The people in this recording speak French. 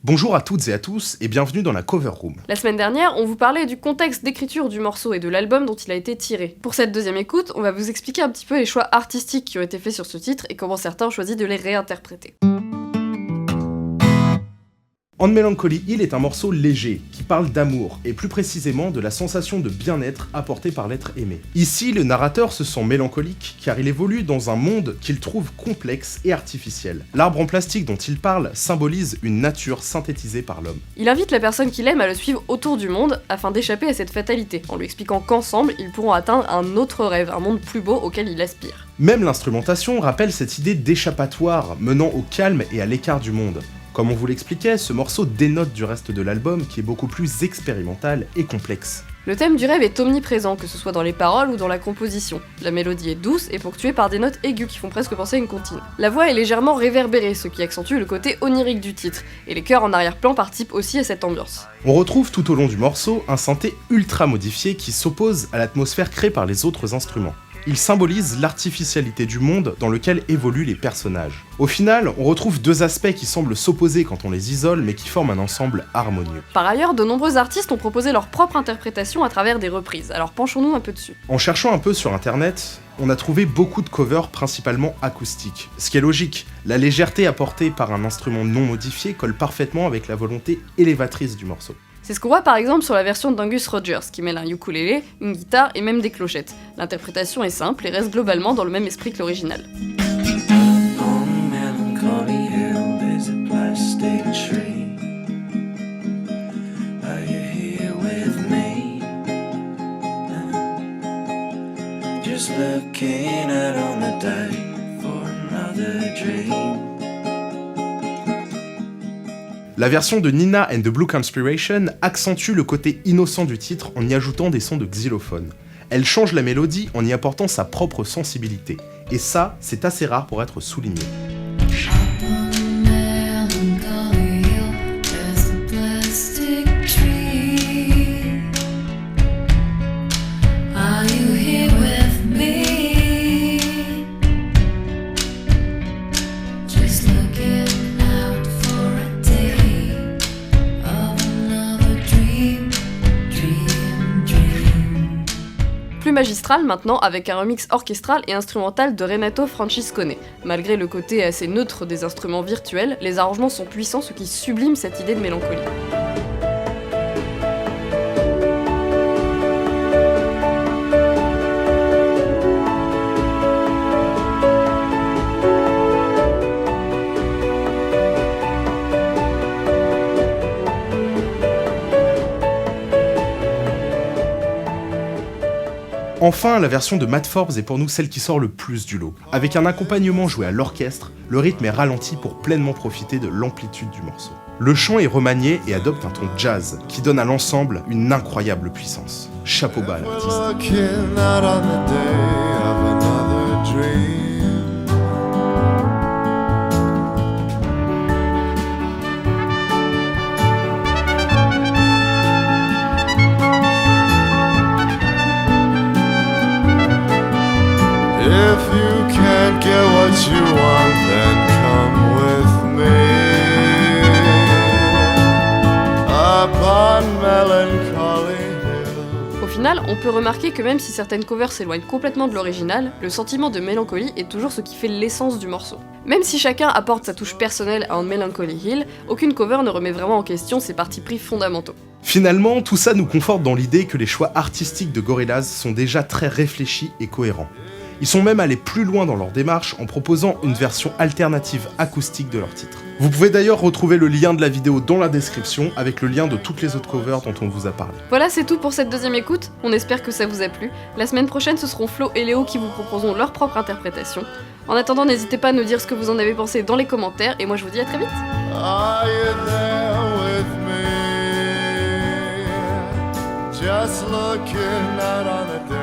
Bonjour à toutes et à tous et bienvenue dans la Cover Room. La semaine dernière, on vous parlait du contexte d'écriture du morceau et de l'album dont il a été tiré. Pour cette deuxième écoute, on va vous expliquer un petit peu les choix artistiques qui ont été faits sur ce titre et comment certains ont choisi de les réinterpréter. On Melancholy Hill est un morceau léger, qui parle d'amour, et plus précisément de la sensation de bien-être apportée par l'être aimé. Ici, le narrateur se sent mélancolique, car il évolue dans un monde qu'il trouve complexe et artificiel. L'arbre en plastique dont il parle symbolise une nature synthétisée par l'homme. Il invite la personne qu'il aime à le suivre autour du monde, afin d'échapper à cette fatalité, en lui expliquant qu'ensemble, ils pourront atteindre un autre rêve, un monde plus beau auquel il aspire. Même l'instrumentation rappelle cette idée d'échappatoire, menant au calme et à l'écart du monde. Comme on vous l'expliquait, ce morceau dénote du reste de l'album qui est beaucoup plus expérimental et complexe. Le thème du rêve est omniprésent, que ce soit dans les paroles ou dans la composition. La mélodie est douce et ponctuée par des notes aiguës qui font presque penser à une comptine. La voix est légèrement réverbérée, ce qui accentue le côté onirique du titre, et les chœurs en arrière-plan participent aussi à cette ambiance. On retrouve tout au long du morceau un synthé ultra modifié qui s'oppose à l'atmosphère créée par les autres instruments. Il symbolise l'artificialité du monde dans lequel évoluent les personnages. Au final, on retrouve deux aspects qui semblent s'opposer quand on les isole, mais qui forment un ensemble harmonieux. Par ailleurs, de nombreux artistes ont proposé leur propre interprétation à travers des reprises, alors penchons-nous un peu dessus. En cherchant un peu sur internet, on a trouvé beaucoup de covers principalement acoustiques. Ce qui est logique, la légèreté apportée par un instrument non modifié colle parfaitement avec la volonté élévatrice du morceau. C'est ce qu'on voit par exemple sur la version d'Angus Rogers, qui mêle un ukulélé, une guitare et même des clochettes. L'interprétation est simple et reste globalement dans le même esprit que l'original. La version de Nina and the Blue Conspiration accentue le côté innocent du titre en y ajoutant des sons de xylophone. Elle change la mélodie en y apportant sa propre sensibilité. Et ça, c'est assez rare pour être souligné. Plus magistral maintenant avec un remix orchestral et instrumental de Renato Franciscone. Malgré le côté assez neutre des instruments virtuels, les arrangements sont puissants, ce qui sublime cette idée de mélancolie. Enfin, la version de Matt Forbes est pour nous celle qui sort le plus du lot. Avec un accompagnement joué à l'orchestre, le rythme est ralenti pour pleinement profiter de l'amplitude du morceau. Le chant est remanié et adopte un ton jazz, qui donne à l'ensemble une incroyable puissance. Chapeau bas à l'artiste. If you can't get what you want, then come with me upon Melancholy Hill. Au final, on peut remarquer que même si certaines covers s'éloignent complètement de l'original, le sentiment de mélancolie est toujours ce qui fait l'essence du morceau. Même si chacun apporte sa touche personnelle à On Melancholy Hill, aucune cover ne remet vraiment en question ses partis pris fondamentaux. Finalement, tout ça nous conforte dans l'idée que les choix artistiques de Gorillaz sont déjà très réfléchis et cohérents. Ils sont même allés plus loin dans leur démarche en proposant une version alternative acoustique de leur titre. Vous pouvez d'ailleurs retrouver le lien de la vidéo dans la description avec le lien de toutes les autres covers dont on vous a parlé. Voilà, c'est tout pour cette deuxième écoute, on espère que ça vous a plu. La semaine prochaine, ce seront Flo et Léo qui vous proposeront leur propre interprétation. En attendant, n'hésitez pas à nous dire ce que vous en avez pensé dans les commentaires, et moi je vous dis à très vite. Are you there with me? Just looking out on the day.